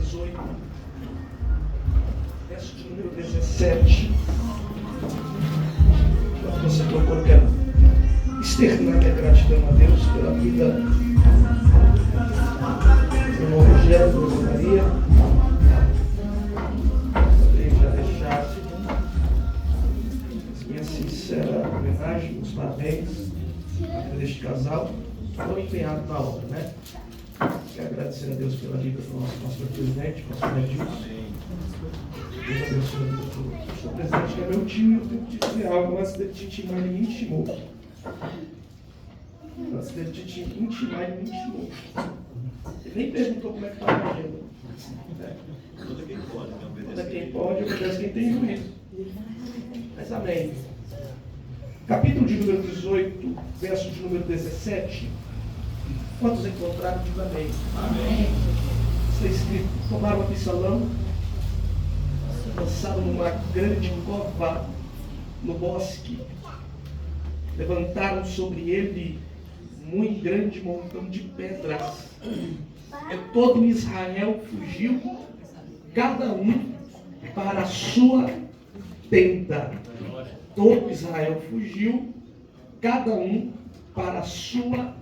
18, verso de número 17. Quando você procura, eu quero externar minha gratidão a Deus pela vida do irmão Rogério, da irmã Maria. Poderia já deixar minha sincera homenagem, os parabéns por este casal, tão empenhado na obra, né? Quero agradecer a Deus pela vida do nosso pastor presidente, pastor Edilson. Deus abençoe a vida do pastor presidente, que é meu tio, e eu tenho que dizer algo antes dele te intimar, ele me intimou. Antes dele te intimar, ele me intimou. Ele nem perguntou como é que estava a agenda. Toda quem pode, obedece quem tem juízo. Mas amém. Capítulo de número 18, verso de número 17. Quantos encontraram, diz amém. Amém. Está escrito: tomaram Absalão, lançaram numa grande cova no bosque, levantaram sobre ele muito grande montão de pedras, e todo Israel fugiu, cada um para a sua tenda. Todo Israel fugiu, cada um para a sua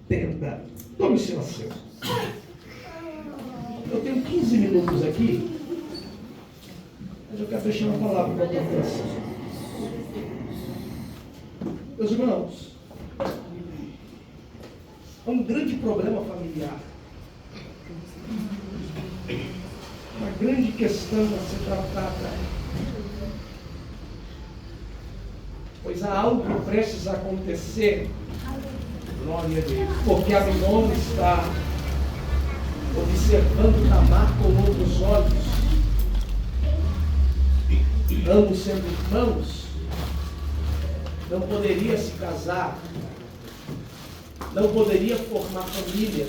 tenda. Tome o seu assento. Eu tenho 15 minutos aqui, mas eu quero deixar uma palavra para a tua atenção. Meus irmãos, há um grande problema familiar, uma grande questão a ser tratada, pois há algo que precisa acontecer. Glória a Deus. Porque Amnon está observando Tamar com outros olhos. Ambos sendo irmãos, não poderia se casar, não poderia formar família,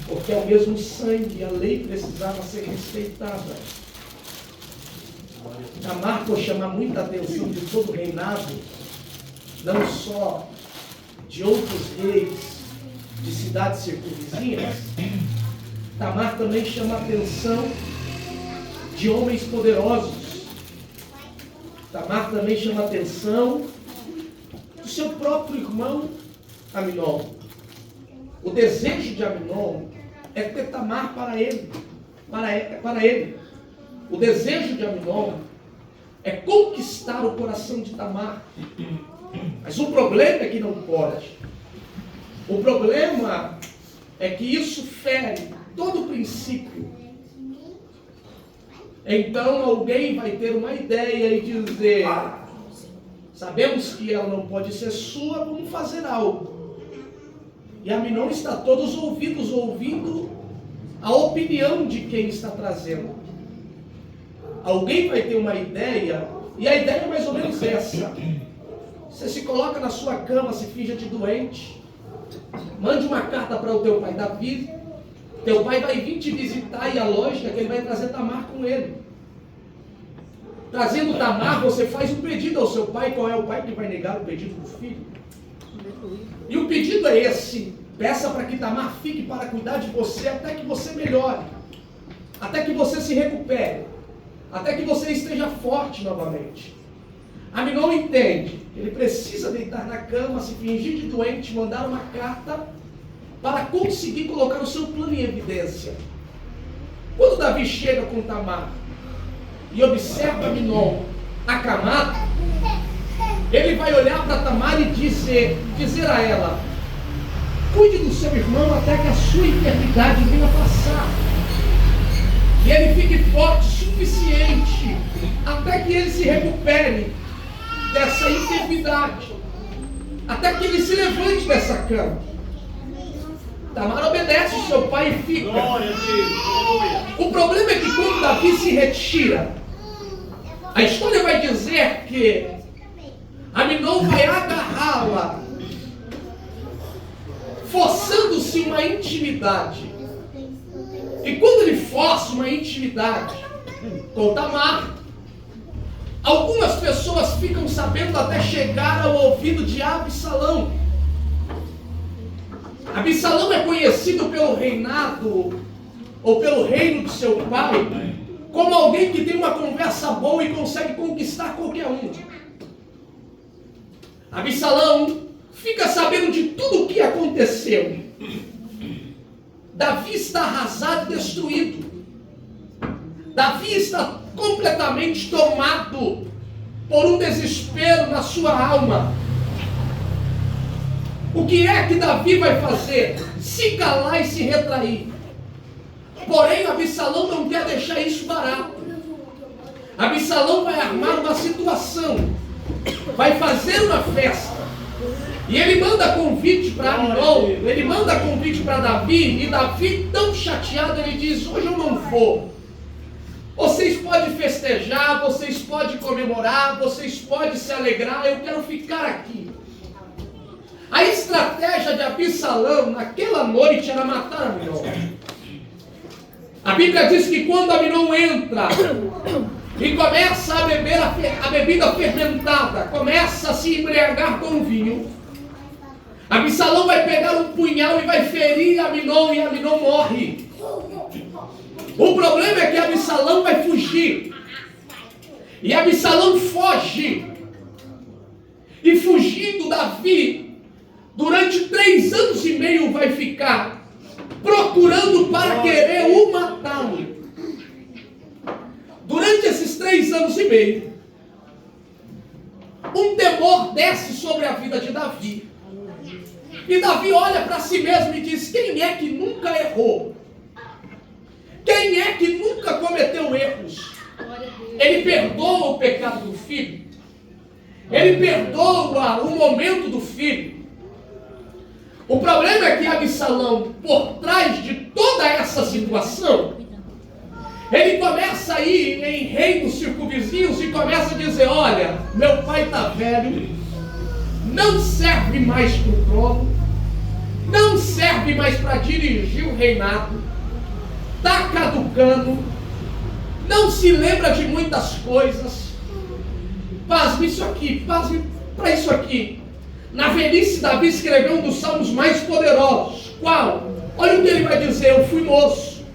porque é o mesmo sangue e a lei precisava ser respeitada. Tamar, por chamar muita atenção de todo o reinado, não só de outros reis de cidades circunvizinhas, Tamar também chama a atenção de homens poderosos. Tamar também chama a atenção do seu próprio irmão Amnon. O desejo de Amnon é ter Tamar para ele. Para ele. O desejo de Amnon é conquistar o coração de Tamar. Mas o problema é que não pode. O problema é que isso fere todo o princípio. Então alguém vai ter uma ideia e dizer: sabemos que ela não pode ser sua, vamos fazer algo. E Amnon está todos os ouvidos ouvindo a opinião de quem está trazendo. Alguém vai ter uma ideia, e a ideia é mais ou menos essa: você se coloca na sua cama, se finja de doente, mande uma carta para o teu pai Davi. Teu pai vai vir te visitar, e a lógica é que ele vai trazer Tamar com ele. Trazendo Tamar, você faz um pedido ao seu pai. Qual é o pai que vai negar o pedido do filho? E o pedido é esse: peça para que Tamar fique para cuidar de você até que você melhore, até que você se recupere, até que você esteja forte novamente. Amnon entende, ele precisa deitar na cama, se fingir de doente, mandar uma carta para conseguir colocar o seu plano em evidência. Quando Davi chega com Tamar e observa Amnon acamado, ele vai olhar para Tamar e dizer a ela: cuide do seu irmão até que a sua enfermidade venha passar, e ele fique forte o suficiente até que ele se recupere dessa enfermidade, até que ele se levante dessa cama. Tamar obedece o seu pai e fica. O problema é que quando Davi se retira, a história vai dizer que Amnon vai agarrá-la, forçando-se uma intimidade. E quando ele força uma intimidade com Tamar, algumas pessoas ficam sabendo até chegar ao ouvido de Absalão. Absalão é conhecido pelo reinado ou pelo reino de seu pai, como alguém que tem uma conversa boa e consegue conquistar qualquer um. Absalão fica sabendo de tudo o que aconteceu. Davi está arrasado e destruído. Davi está completamente tomado por um desespero na sua alma. O que é que Davi vai fazer? Se calar e se retrair. Porém, Absalão não quer deixar isso barato. Absalão vai armar uma situação, vai fazer uma festa. E ele manda convite para Aminon, ele manda convite para Davi, e Davi, tão chateado, ele diz: hoje eu não vou. Vocês podem festejar, vocês podem comemorar, vocês podem se alegrar, eu quero ficar aqui. A estratégia de Absalão naquela noite era matar Aminon. A Bíblia diz que quando Aminon entra e começa a beber a bebida fermentada, começa a se embriagar com vinho, Absalão vai pegar um punhal e vai ferir Aminon, e Aminon morre. O problema é que Absalão vai fugir. E Absalão foge. E fugindo, Davi, durante 3 anos e meio, vai ficar procurando para querer o matá-lo. Durante esses 3 anos e meio, um temor desce sobre a vida de Davi. E Davi olha para si mesmo e diz: quem é que nunca errou? Quem é que nunca cometeu erros? Ele perdoa o pecado do filho. Ele perdoa o momento do filho. O problema é que Absalão, por trás de toda essa situação, ele começa a ir em reinos circunvizinhos e começa a dizer: olha, meu pai está velho, não serve mais para o trono, não serve mais para dirigir o reinado, está caducando, não se lembra de muitas coisas. Pasme isso aqui, pasme para isso aqui. Na velhice, Davi escreveu um dos salmos mais poderosos. Qual? Olha o que ele vai dizer: eu fui moço,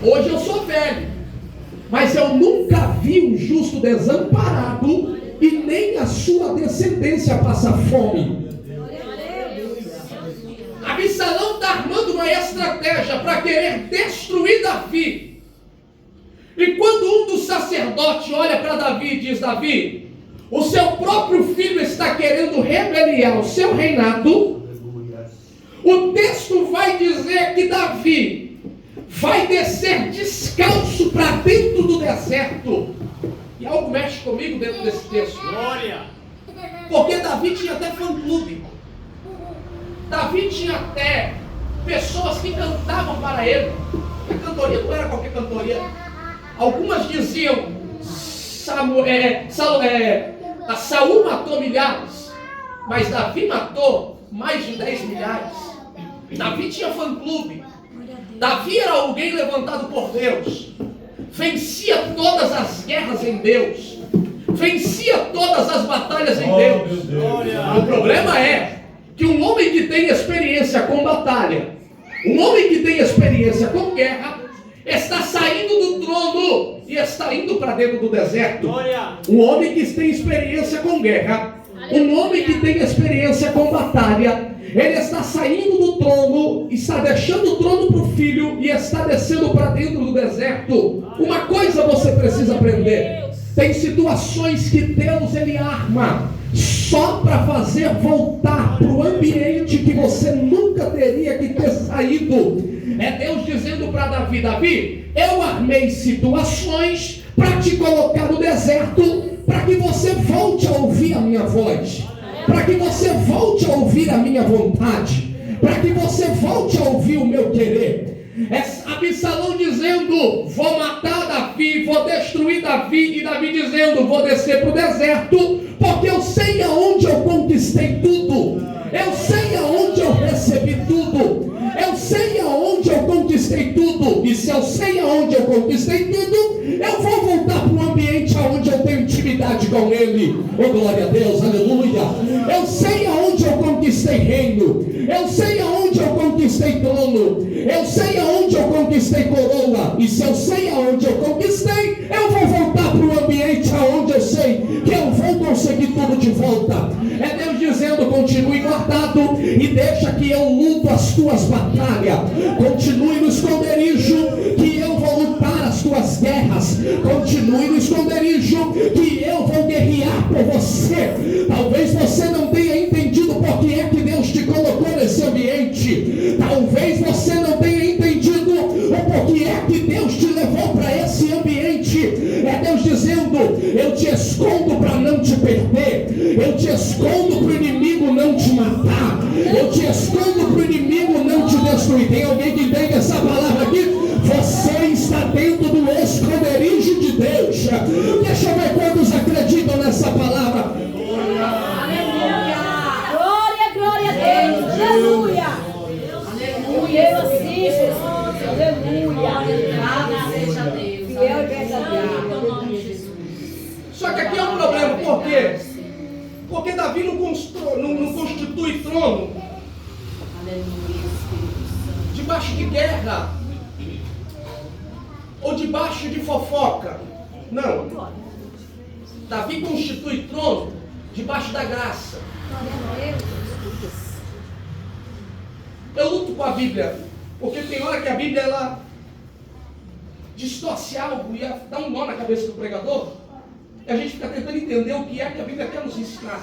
hoje eu sou velho, mas eu nunca vi um justo desamparado e nem a sua descendência passa fome. Absalão está armando uma estratégia para querer destruir Davi. E quando um dos sacerdotes olha para Davi e diz: Davi, o seu próprio filho está querendo rebeliar o seu reinado, o texto vai dizer que Davi vai descer descalço para dentro do deserto. E algo mexe comigo dentro desse texto. Glória! Porque Davi tinha até fã-clube. Davi tinha até pessoas que cantavam para ele. A cantoria não era qualquer cantoria. Algumas diziam: Saul matou milhares, mas Davi matou mais de 10 milhares. Davi tinha fã-clube. Davi era alguém levantado por Deus. Vencia todas as guerras em Deus. Vencia todas as batalhas em Deus. O problema é que um homem que tem experiência com batalha, um homem que tem experiência com guerra, está saindo do trono e está indo para dentro do deserto. Um homem que tem experiência com guerra, um homem que tem experiência com batalha, ele está saindo do trono, está deixando o trono para o filho e está descendo para dentro do deserto. Uma coisa você precisa aprender: tem situações que Deus ele arma só para fazer voltar para o ambiente que você nunca teria que ter saído. É Deus dizendo para Davi: Davi, eu armei situações para te colocar no deserto, para que você volte a ouvir a minha voz, para que você volte a ouvir a minha vontade, para que você volte a ouvir o meu querer. Absalão dizendo: vou matar Davi, vou destruir Davi, e Davi dizendo: vou descer para o deserto, porque eu sei aonde eu conquistei tudo, eu sei aonde eu recebi tudo, eu sei aonde eu conquistei tudo, e se eu sei aonde eu conquistei tudo, eu vou voltar para um ambiente aonde eu tenho intimidade com Ele. Oh, glória a Deus, aleluia. Eu sei aonde eu conquistei reino, eu sei aonde eu conquistei conquistei trono, eu sei aonde eu conquistei coroa, e se eu sei aonde eu conquistei, eu vou voltar para o ambiente aonde eu sei que eu vou conseguir tudo de volta. É Deus dizendo: continue guardado e deixa que eu luto as tuas batalhas. Continue no esconderijo que eu vou lutar as tuas guerras. Continue no esconderijo que eu vou guerrear por você. Talvez você não tenha entendido por que é que Deus te colocou nesse ambiente. Talvez você não tenha entendido o porquê é que Deus te levou para esse ambiente. É Deus dizendo: eu te escondo para não te perder. Eu te escondo para o inimigo não te matar. Eu te escondo para o inimigo não te destruir. Tem alguém que entende essa palavra aqui? Você está dentro do esconderijo de Deus. Deixa eu ver quantos acreditam nessa palavra. Aleluia! Glória a Deus! Aleluia! Aleluia! Aleluia! Seja Deus! Fiel e verdadeiro. Só que aqui é um problema. Por quê? Porque Davi não constitui trono debaixo de guerra ou debaixo de fofoca. Não. Davi constitui trono debaixo da graça. Eu luto com a Bíblia, porque tem hora que a Bíblia ela distorce algo e dá um nó na cabeça do pregador, e a gente fica tentando entender o que é que a Bíblia quer nos ensinar.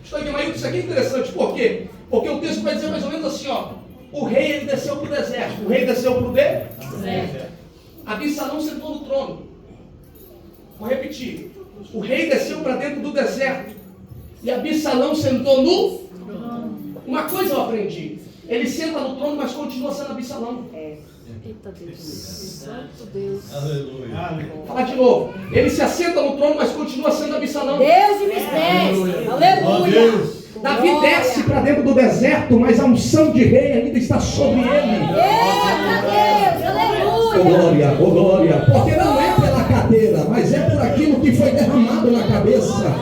Estou entendendo, isso aqui é interessante. Por quê? Porque o texto vai dizer mais ou menos assim, ó: o rei ele desceu para o deserto. O rei desceu para o deserto. Absalão sentou no trono. Vou repetir. O rei desceu para dentro do deserto e Absalão sentou no trono. Uma coisa eu aprendi: ele senta no trono, mas continua sendo Absalão. Eita Deus, Santo Deus. Aleluia. Fala de novo. Ele se assenta no trono, mas continua sendo Absalão. Deus de mistérios. Aleluia. Davi desce para dentro do deserto, mas a unção de rei ainda está sobre ele. Eita Deus, aleluia. Oh glória, oh glória. Porque não é pela cadeira, mas é por aquilo que foi derramado na cabeça.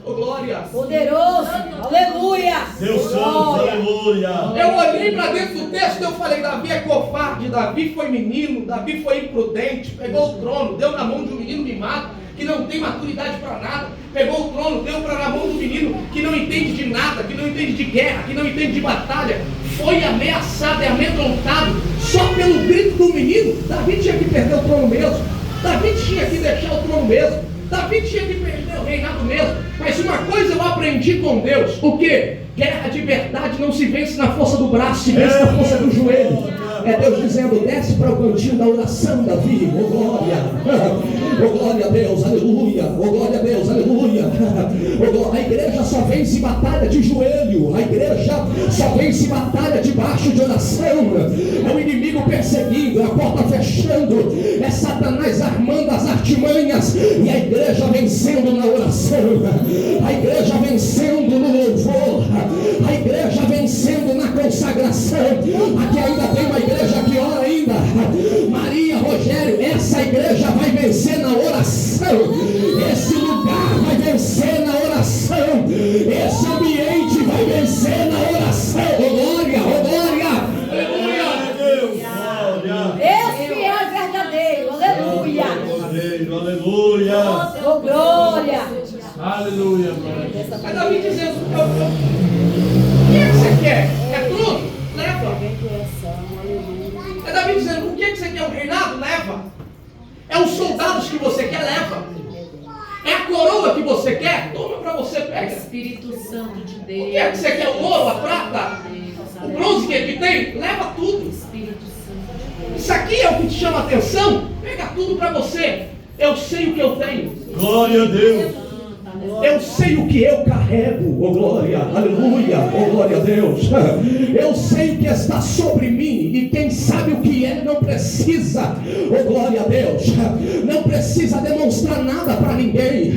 Oh glória. Poderoso, aleluia. Deus santo, aleluia. Eu olhei para dentro do texto e eu falei: Davi é covarde, Davi foi menino, Davi foi imprudente, pegou o trono, deu na mão de um menino mimado, que não tem maturidade para nada, pegou o trono, deu na mão do menino que não entende de nada, que não entende de guerra, que não entende de batalha, foi ameaçado e amedrontado só pelo grito do menino. Davi tinha que perder o trono mesmo, Davi tinha que deixar o trono mesmo, Davi tinha que perder o reinado mesmo. Mas uma coisa eu aprendi com Deus: o que? Guerra de verdade não se vence na força do braço, se vence na força do joelho. É Deus dizendo: desce para o cantinho da oração, Davi. Oh glória, oh glória a Deus, aleluia. Oh glória a Deus, aleluia. A igreja só vence batalha de joelho. A igreja só vence batalha debaixo de oração. É o inimigo perseguindo, é a porta fechando, é Satanás armando as artimanhas, e a igreja vencendo na oração, a igreja vencendo no louvor, a igreja vencendo na consagração. Aqui ainda tem uma igreja que ora ainda. Maria, Rogério, essa igreja vai vencer na oração. Esse lugar vai vencer na oração. Esse ambiente vai vencer na oração. Oh glória, oh glória. Esse é verdadeiro, aleluia. Aleluia. Oh glória. Aleluia. Mas Davi dizendo: o que é que você quer? É trono? Leva. É Davi dizendo: o que é que você quer? O reinado? Leva. É os soldados que você quer? Leva. É a coroa que você quer? Toma para você, pega. Espírito Santo de Deus. O que é que você quer? O ouro, a prata, o bronze que tem? Leva tudo. Espírito Santo de Deus. Isso aqui é o que te chama a atenção? Pega tudo para você. Eu sei o que eu tenho. Glória a Deus. Eu sei o que eu carrego, oh glória, aleluia, oh glória a Deus. Eu sei o que está sobre mim, e quem sabe o que é não precisa, oh glória a Deus, não precisa demonstrar nada para ninguém,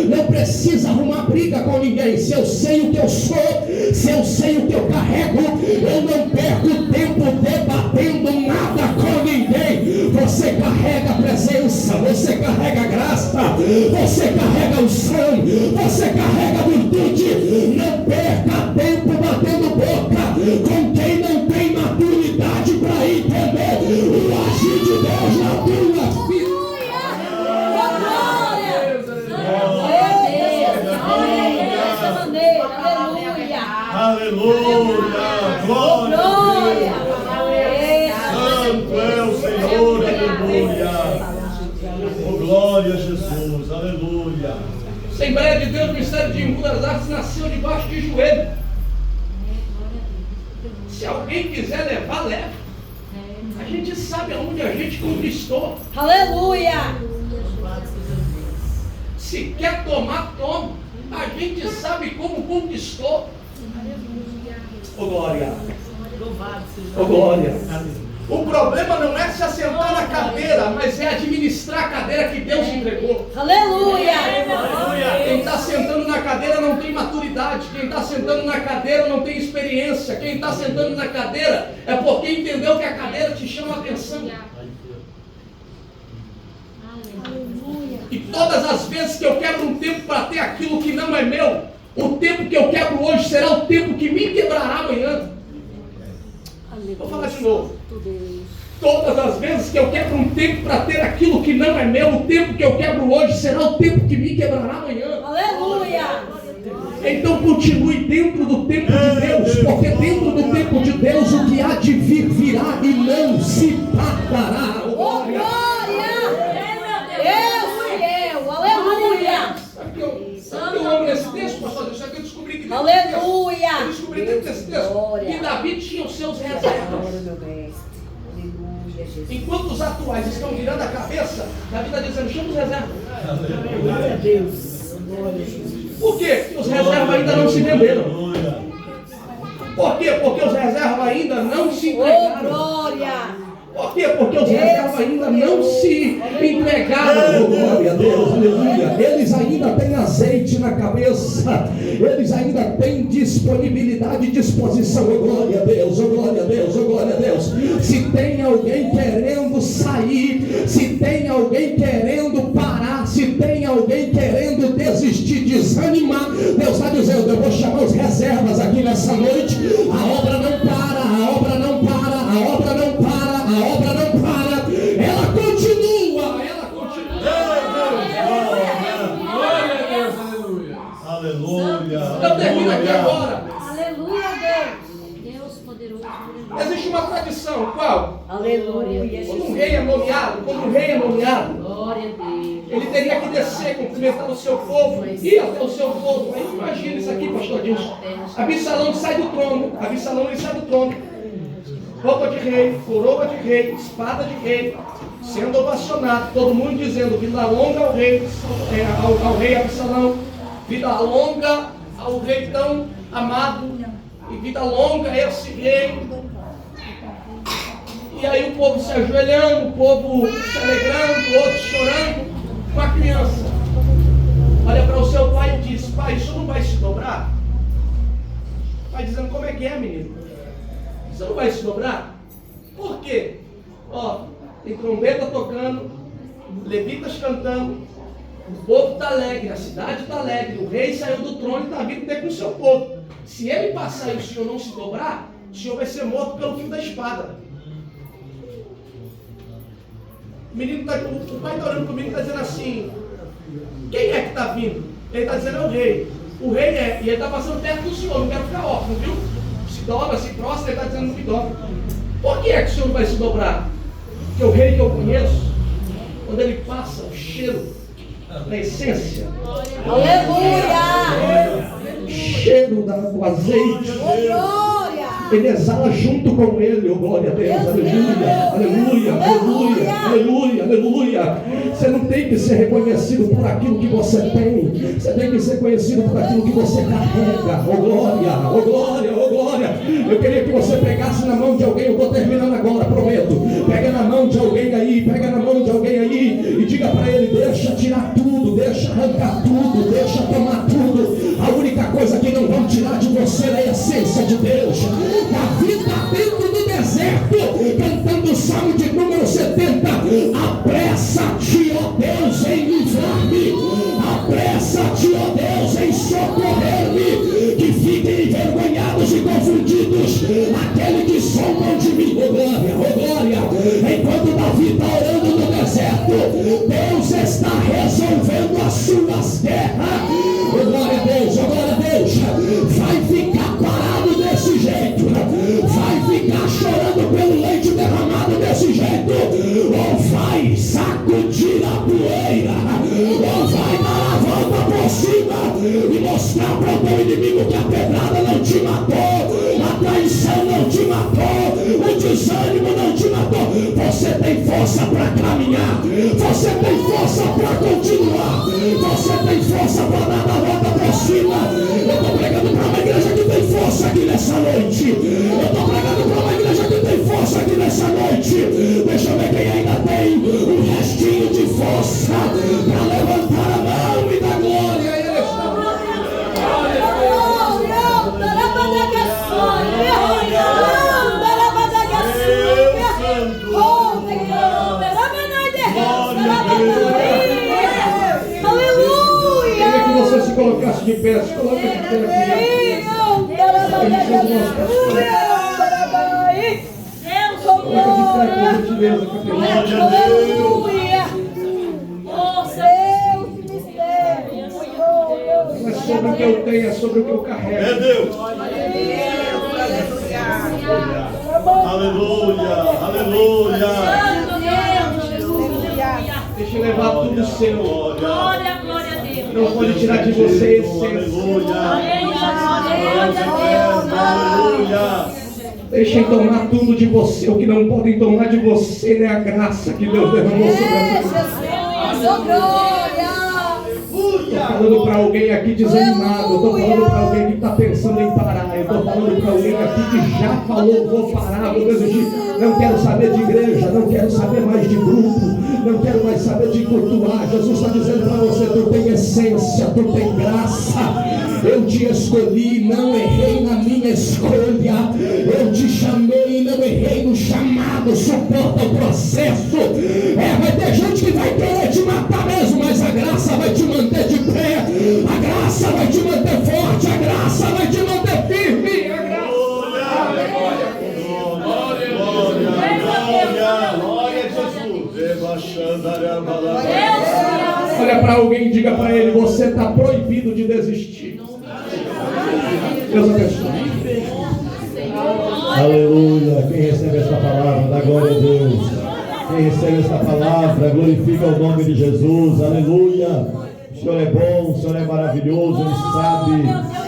não precisa arrumar briga com ninguém. Se eu sei o que eu sou, se eu sei o que eu carrego, eu não perco tempo debatendo nada com ninguém. Você carrega a presença, você carrega a graça, você carrega o sangue, você carrega a virtude. Não perca tempo aleluia. Glória a Deus. Santo é o Senhor, aleluia. Oh, glória a Jesus, aleluia. Assembleia de Deus, Ministério de Embu das Artes nasceu debaixo de joelho. Se alguém quiser levar, leva. A gente sabe aonde a gente conquistou. Aleluia. Se quer tomar, toma. A gente sabe como conquistou. Ô glória. Ô glória. O problema não é se assentar na cadeira, mas é administrar a cadeira que Deus entregou. Aleluia. Quem está sentando na cadeira não tem maturidade. Quem está sentando na cadeira não tem experiência. Quem está sentando na cadeira é porque entendeu que a cadeira te chama a atenção. E todas as vezes que eu quebro um tempo para ter aquilo que não é meu, o tempo que eu quebro hoje será o tempo que me quebrará amanhã. Vou falar de novo. Todas as vezes que eu quebro um tempo para ter aquilo que não é meu, o tempo que eu quebro hoje será o tempo que me quebrará amanhã. Aleluia. Então continue dentro do tempo de Deus, porque dentro do tempo de Deus o que há de vir virá e não se tardará. Oh, glória. Deus fiel. Aleluia. Sabe o que eu amo nesse texto, pastor? Deixa que eu descobri que Aleluia. Eu descobri dentro desse texto que Davi tinha os seus reservas. Enquanto os atuais estão virando a cabeça, Davi está dizendo, chama os reservas. Glória a Deus. Por quê? Porque os reservas ainda não se venderam. Por quê? Porque os reservas ainda não se Oh, entregaram. glória. Por quê? Porque os reservas ainda não se entregaram. Oh, glória a Deus, aleluia. Eles ainda têm azeite na cabeça. Eles ainda têm disponibilidade e disposição. Oh, glória a Deus, oh, glória a Deus, oh, glória a Deus. Se tem alguém querendo sair, se tem alguém querendo parar, se tem alguém querendo desistir, desanimar, Deus está dizendo, eu vou chamar os reservas aqui nessa noite. A obra não para, a obra não para, a obra não para. A obra não para, ela continua, ela continua. Glória a Deus, aleluia. Aleluia. Eu termino aqui agora. Aleluia, Deus. Deus poderoso. Existe uma tradição, qual? Aleluia. Quando um rei é nomeado, Glória a Deus. ele teria que descer, cumprimentar o seu povo, ir até o seu povo. Aí imagina isso aqui, pastor Dilson. Absalão sai do trono, ele sai do trono. Roupa de rei, coroa de rei, espada de rei, sendo ovacionado, todo mundo dizendo, vida longa ao rei, ao rei Absalão, vida longa ao rei tão amado, e vida longa a esse rei. E aí o povo se ajoelhando, o povo se alegrando, outros chorando, uma criança olha para o seu pai e diz, pai, isso não vai se dobrar? O pai dizendo, como é que é, menino? Você não vai se dobrar? Por quê? Ó, tem trombeta tocando, levitas cantando, o povo está alegre, a cidade está alegre, o rei saiu do trono e está vindo ter com o seu povo. Se ele passar e o senhor não se dobrar, o senhor vai ser morto pelo fio da espada. O pai está olhando para o menino e está dizendo assim, quem é que está vindo? Ele está dizendo, é o rei. O rei é, e ele está passando perto do senhor, não quero ficar órfão, viu? Se dobra, se prostra, ele está dizendo que dobra. Por que é que o senhor vai se dobrar? Porque o rei que eu conheço, quando ele passa o cheiro da essência, Aleluia. cheiro do azeite, Glória. ele exala junto com ele, oh glória a Deus, aleluia, aleluia, aleluia, aleluia, aleluia. Você não tem que ser reconhecido por aquilo que você tem, você tem que ser conhecido por aquilo que você carrega, oh glória, oh glória, oh glória. Eu queria que você pegasse na mão de alguém, eu estou terminando agora, prometo. Pega na mão de alguém aí, pega na mão de alguém aí e diga para ele, deixa tirar tudo, deixa arrancar tudo, deixa tomar tudo. A única coisa que não vão tirar de você é a essência de Deus. Davi está dentro do deserto, cantando o salmo de número 70. Apressa-te, ó Deus, em livrar-me. Apressa-te, ó Deus, em socorrer-me. Que fiquem envergonhados e confundidos aqueles que zombam de mim. Oh glória, oh glória. Enquanto Davi está orando no deserto, Deus está resolvendo as suas guerras. Oh glória a Deus, oh glória a Deus. Vai ficar parado nesse mostrar para o teu inimigo que a pedrada não te matou, a traição não te matou, o desânimo não te matou. Você tem força para caminhar, você tem força para continuar, você tem força para dar a volta por cima. Eu estou pregando para uma igreja que tem força aqui nessa noite. Eu estou pregando para uma igreja que tem força aqui nessa noite. Deixa eu ver quem ainda tem um restinho de força para levantar a mão e dar glória a Ele. Queria que você se colocasse de pé, se coloque de pé. Não é sobre o que eu tenho, é sobre o que eu carrego. É Deus. Aleluia, aleluia. Deixa eu levar tudo seu. Glória, glória a Deus. Não pode tirar de você a essência. Aleluia. Deixem tomar tudo de você. O que não podem tomar de você é a graça que Deus derramou sobre a sua vida. Estou falando para alguém aqui desanimado. Estou falando para alguém que está pensando em parar. Eu estou falando para alguém aqui que já falou: vou parar, vou desistir. Não quero saber de igreja, não quero saber mais de grupo, não quero mais saber de cultuar. Jesus está dizendo para você: tu tem essência, tu tem graça. Eu te escolhi, não errei na minha escolha. Eu te chamei, não errei no chamado. Suporta o processo. Vai ter gente que vai querer te matar mesmo, mas a graça vai te manter de pé. A graça vai te manter forte. A graça vai te manter firme. A graça. Glória a Jesus. Olha para alguém e diga para ele: você está proibido de desistir. Deus abençoe. Aleluia. Quem recebe esta palavra, dá glória a Deus. Quem recebe esta palavra, glorifica o nome de Jesus. Aleluia. O Senhor é bom, o Senhor é maravilhoso. Ele sabe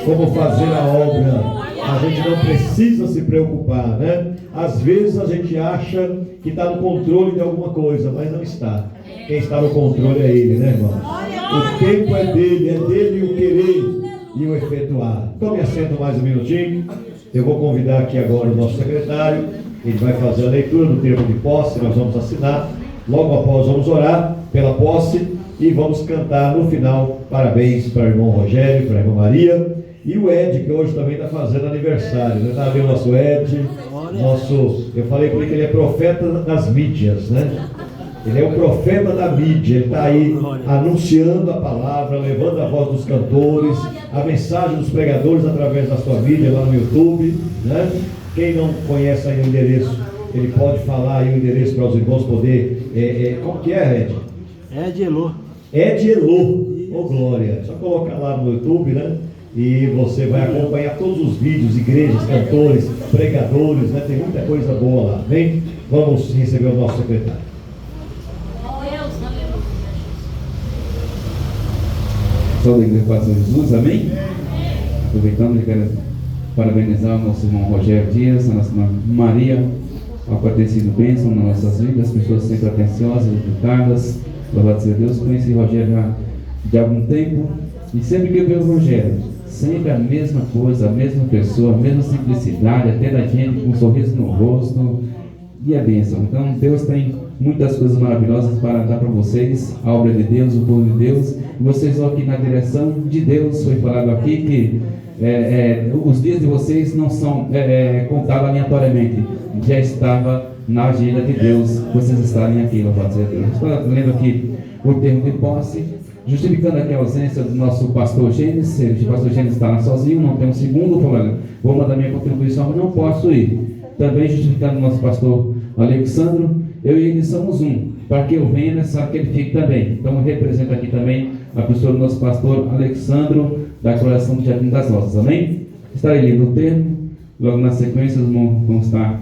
como fazer a obra. A gente não precisa se preocupar, né? Às vezes a gente acha que está no controle de alguma coisa, mas não está. Quem está no controle é Ele, né, irmão? O tempo é dele o querer e o efetuar. Tome assento mais um minutinho. Eu vou convidar aqui agora o nosso secretário. Ele vai fazer a leitura do termo de posse. Nós vamos assinar. Logo após vamos orar pela posse e vamos cantar no final parabéns para o irmão Rogério, para a irmã Maria e o Ed, que hoje também está fazendo aniversário, né? Está ali o nosso Ed, eu falei por ele que ele é profeta das mídias, né? Ele é o profeta da mídia. Ele está aí anunciando a palavra, levando a voz dos cantores, a mensagem dos pregadores através da sua mídia lá no YouTube, né? Quem não conhece aí o endereço, ele pode falar aí o endereço para os irmãos poder. Como que é, Ed? Ed Elô. Ed Elô, ô glória. Só colocar lá no YouTube, né? E você vai acompanhar todos os vídeos, igrejas, cantores, pregadores, né? Tem muita coisa boa lá. Vem, vamos receber o nosso secretário. Sou da Igreja Pastor Jesus, amém? Aproveitando, eu quero parabenizar o nosso irmão Rogério Dias, a nossa irmã Maria, ao ter sido bênção nas nossas vidas, pessoas sempre atenciosas, educadas. Louvado seja Deus. Conheci o Rogério já de algum tempo e sempre que eu vejo o Rogério, sempre a mesma coisa, a mesma pessoa, a mesma simplicidade, até da gente com um sorriso no rosto, e é bênção. Então Deus tem muitas coisas maravilosas para dar para vocês, a obra de Deus, o povo de Deus, e vocês vão aqui na direção de Deus. Foi falado aqui que os dias de vocês não são contados aleatoriamente, já estava na agenda de Deus vocês estarem aqui, louvado seja Deus. Estou lendo aqui o termo de posse, justificando aqui a ausência do nosso pastor Gênesis. O pastor Gênesis está lá sozinho, não tem um segundo, falando: vou mandar minha contribuição, mas não posso ir. Também justificando o nosso pastor Alexandro, eu e ele somos um, para que eu venha nessa que ele fique também. Então representa aqui também a pessoa do nosso pastor Alexandro, da coração do Jardim das Rosas, amém? Estarei lendo o termo, logo na sequência os irmãos vão estar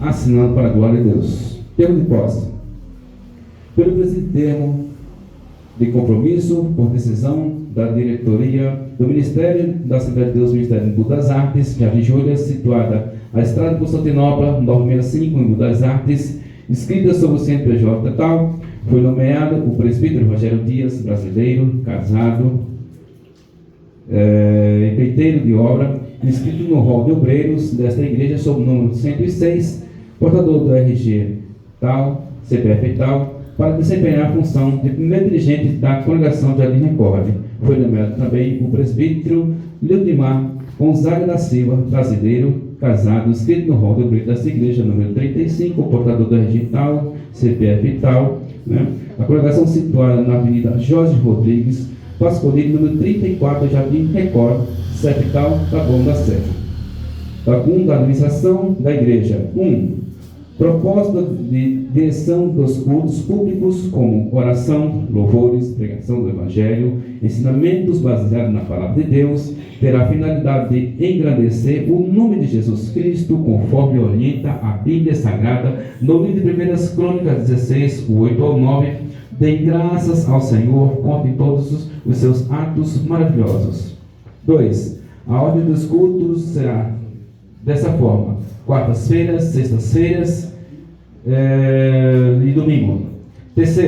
assinando para a glória de Deus. Termo de posse. Pelo presente termo de compromisso, por decisão da diretoria do Ministério da Assembleia de Deus, Ministério do das Artes, Jardim Júlia, situada à Estrada de Constantinopla, 965, em das Artes, escrita sobre o CNPJ tal, foi nomeado o presbítero Rogério Dias, brasileiro, casado, empreiteiro de obra, inscrito no rol de obreiros desta igreja sob o número 106, portador do RG tal, CPF tal, para desempenhar a função de primeiro dirigente da congregação de Jardim Recorde. Foi nomeado também o presbítero Leudimar Gonzaga da Silva, brasileiro, casado, inscrito no rol de obreiros desta igreja, número 35, portador do RG tal, CPF tal, né? A congregação situada na Avenida Jorge Rodrigues, Pascolino, número 34, Jardim Record, CEP tal, Taboão da Serra. Da administração da igreja. 1. Proposta de direção dos cultos públicos, como oração, louvores, pregação do Evangelho, ensinamentos baseados na Palavra de Deus, terá a finalidade de engrandecer o nome de Jesus Cristo, conforme orienta a Bíblia Sagrada, no livro de 1 Crônicas 16, 8 ao 9, deem graças ao Senhor, contem todos os seus atos maravilhosos. 2. A ordem dos cultos será dessa forma: quartas-feiras, sextas-feiras e domingo. 3.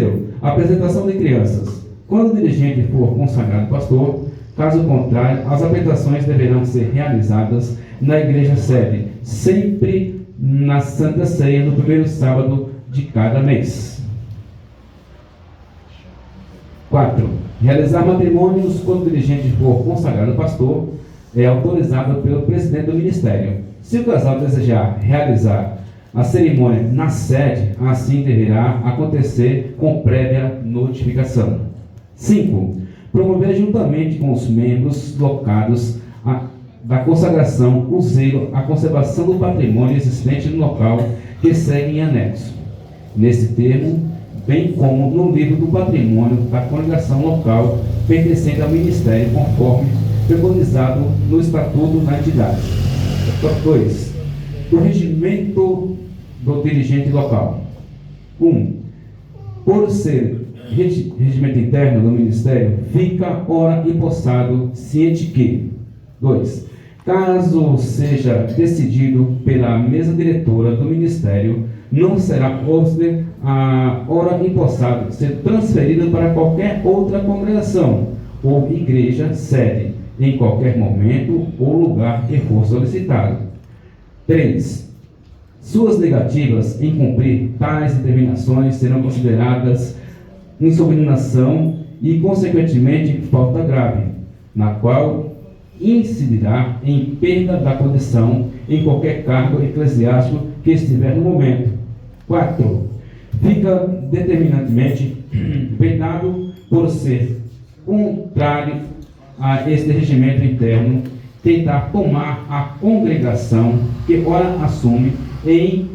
Apresentação de crianças. Quando o dirigente for consagrado pastor, caso contrário, as apresentações deverão ser realizadas na igreja sede, sempre na Santa Ceia, no primeiro sábado de cada mês. 4. Realizar matrimônios quando o dirigente for consagrado pastor é autorizado pelo presidente do ministério. Se o casal desejar realizar a cerimônia na sede, assim deverá acontecer com prévia notificação. 5. Promover juntamente com os membros locados da consagração o zelo, a conservação do patrimônio existente no local que segue em anexo. Nesse termo, bem como no livro do patrimônio da congregação local pertencente ao ministério, conforme preconizado no estatuto da entidade. 2. Do regimento do dirigente local. 1. Por ser regimento interno do ministério, fica ora empossado ciente que: 2. Caso seja decidido pela mesa diretora do ministério, não será a ora empossado ser transferido para qualquer outra congregação ou igreja sede, em qualquer momento ou lugar que for solicitado. 3. Suas negativas em cumprir tais determinações serão consideradas insubordinação e, consequentemente, falta grave, na qual incidirá em perda da condição em qualquer cargo eclesiástico que estiver no momento. 4. Fica determinantemente vedado, por ser contrário a este regimento interno, tentar tomar a congregação que ora assume em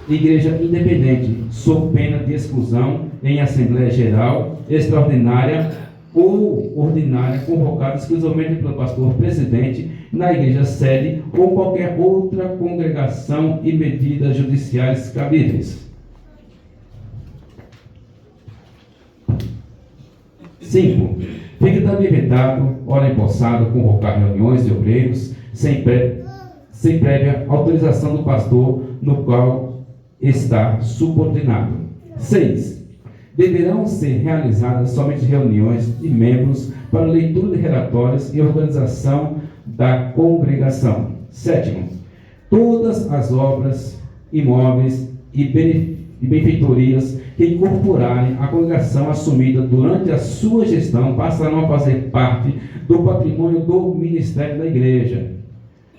igreja independente, sob pena de exclusão em Assembleia Geral, Extraordinária ou Ordinária, convocada exclusivamente pelo pastor presidente na igreja sede ou qualquer outra congregação e medidas judiciais cabíveis. 5. Fica também vetado, ora empossado, convocar reuniões de obreiros sem prévia autorização do pastor no qual está subordinado. 6. Deverão ser realizadas somente reuniões de membros para leitura de relatórios e organização da congregação. 7. Todas as obras, imóveis e benfeitorias que incorporarem a congregação assumida durante a sua gestão passarão a fazer parte do patrimônio do ministério da igreja.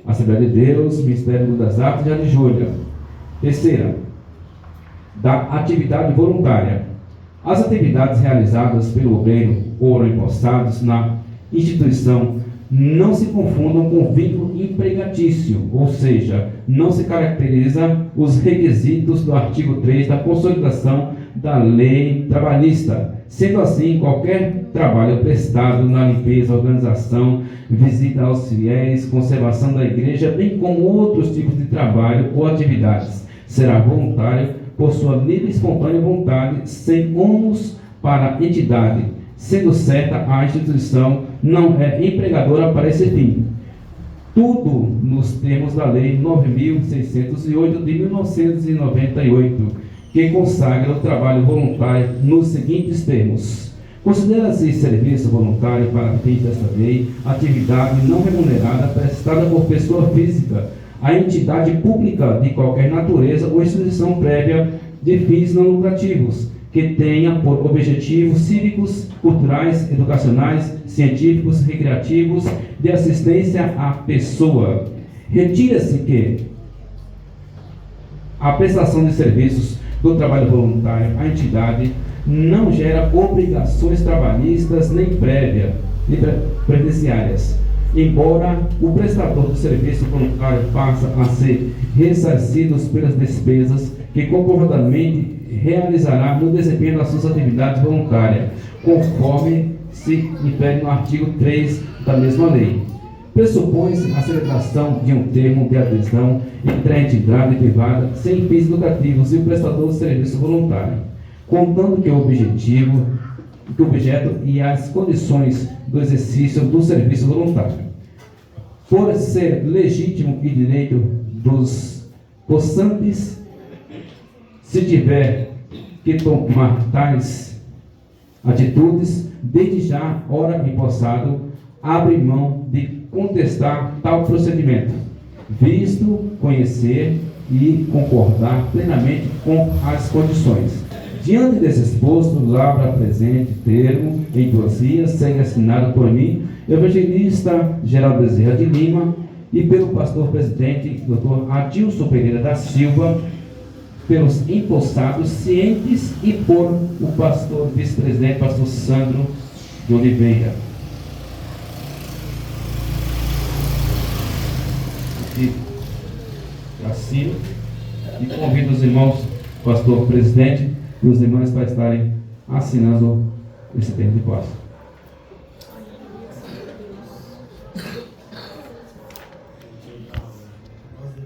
Assembleia de Deus, Ministério das Artes, Jardim Júlia. 3. Da atividade voluntária. As atividades realizadas pelo obreiro ou empossados na instituição não se confundam com vínculo empregatício, ou seja, não se caracteriza os requisitos do artigo 3 da Consolidação da Lei Trabalhista. Sendo assim, qualquer trabalho prestado na limpeza, organização, visita aos fiéis, conservação da igreja, bem como outros tipos de trabalho ou atividades, será voluntário por sua livre e espontânea vontade, sem ônus para a entidade, sendo certa a instituição não é empregadora para esse fim. Tudo nos termos da Lei 9.608 de 1998, que consagra o trabalho voluntário nos seguintes termos. Considera-se serviço voluntário para fins desta lei atividade não remunerada prestada por pessoa física a entidade pública de qualquer natureza ou instituição prévia de fins não lucrativos, que tenha por objetivos cívicos, culturais, educacionais, científicos, recreativos, de assistência à pessoa. Retira-se que a prestação de serviços do trabalho voluntário à entidade não gera obrigações trabalhistas nem previdenciárias, embora o prestador do serviço voluntário passe a ser ressarcido pelas despesas que comportadamente realizará no desempenho das suas atividades voluntárias, conforme se infere no artigo 3 da mesma lei. Pressupõe-se a celebração de um termo de adesão entre a entidade privada sem fins lucrativos e o prestador de serviço voluntário, contando que o objeto e as condições do exercício do serviço voluntário, por ser legítimo e direito dos possantes, se tiver que tomar tais atitudes, desde já, ora empossado, abre mão de contestar tal procedimento, visto, conhecer e concordar plenamente com as condições. Diante desse exposto, lavra presente termo em 2 vias, segue assinado por mim, evangelista Geraldo Bezerra de Lima, e pelo pastor presidente, Dr. Adilson Pereira da Silva, pelos empossados cientes e por o pastor vice-presidente, pastor Sandro de Oliveira. E assino e convido os irmãos, pastor presidente e os irmãos para estarem assinando esse termo de posse.